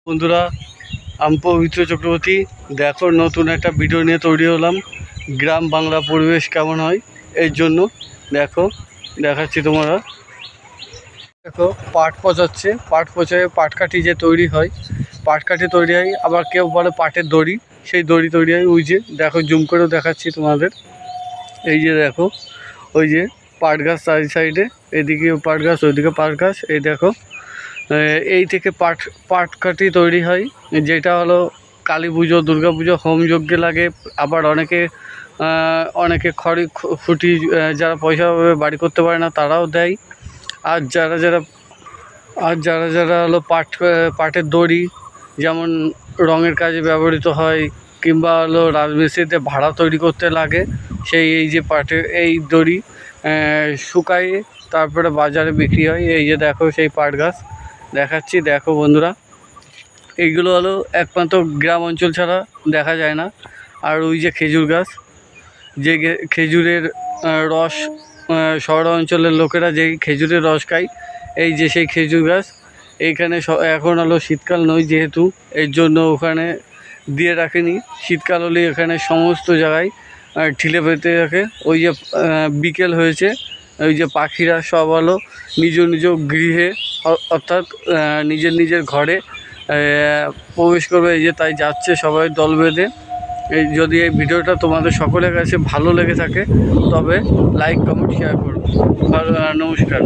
বন্ধুরা, আমি পবিত্র চক্রবর্তী। দেখো, নতুন একটা ভিডিও নিয়ে তৈরি হলাম। গ্রাম বাংলা পরিবেশ কেমন হয় এর জন্য দেখাচ্ছি তোমরা। দেখো, পাট পচাচ্ছে, পাট পচায় পাটকাঠি যে তৈরি হয়, পাটকাঠি তৈরি হয়, আবার কেউ বলে পাটের দড়ি, সেই দড়ি তৈরি হয়। ওই যে দেখো, জুম করেও দেখাচ্ছি তোমাদের। এই যে দেখো, ওই যে পাট গাছ সাইডে, এদিকে পাট গাছ, ওইদিকে পাট গাছ। এই দেখো, এই থেকে পাটকাঠি তৈরি হয়, যেটা হলো কালী পুজো, দুর্গা পুজো, হোম যজ্ঞে লাগে। আবার অনেকে খড়ি খুঁটি, যারা পয়সা বাড়ি করতে পারে না তারাও দেয়। আর যারা হলো পাটের দড়ি, যেমন রঙের কাজে ব্যবহৃত হয়, কিংবা হলো রাজমিস্ত্রিতে ভাড়া তৈরি করতে লাগে, এই যে পাটের এই দড়ি শুকায়, তারপরে বাজারে বিক্রি হয়। এই যে দেখো, সেই পাট গাছ দেখাচ্ছি। দেখো বন্ধুরা, এইগুলো হলো একমাত্র গ্রাম অঞ্চল ছাড়া দেখা যায় না। আর ওই যে খেজুর গাছ, যে খেজুরের রস, শহর অঞ্চলের লোকেরা যেই খেজুরের রস খায়, এই যে সেই খেজুর গাছ। এইখানে এখন হলো শীতকাল নয় যেহেতু, এর জন্য ওখানে দিয়ে রাখেনি। শীতকাল হলে এখানে সমস্ত জায়গায় ঠিলে পেতে রাখে। ওই যে বিকেল হয়েছে, ওই যে পাখিরা সব হলো নিজ নিজ গৃহে, অর্থাৎ নিজের ঘরে প্রবেশ করবে। এই যে তাই যাচ্ছে সবাই দল বেঁধে। যদি এই ভিডিওটা তোমাদের সকলের কাছে ভালো লেগে থাকে, তবে লাইক, কমেন্ট, শেয়ার করো। আর নমস্কার।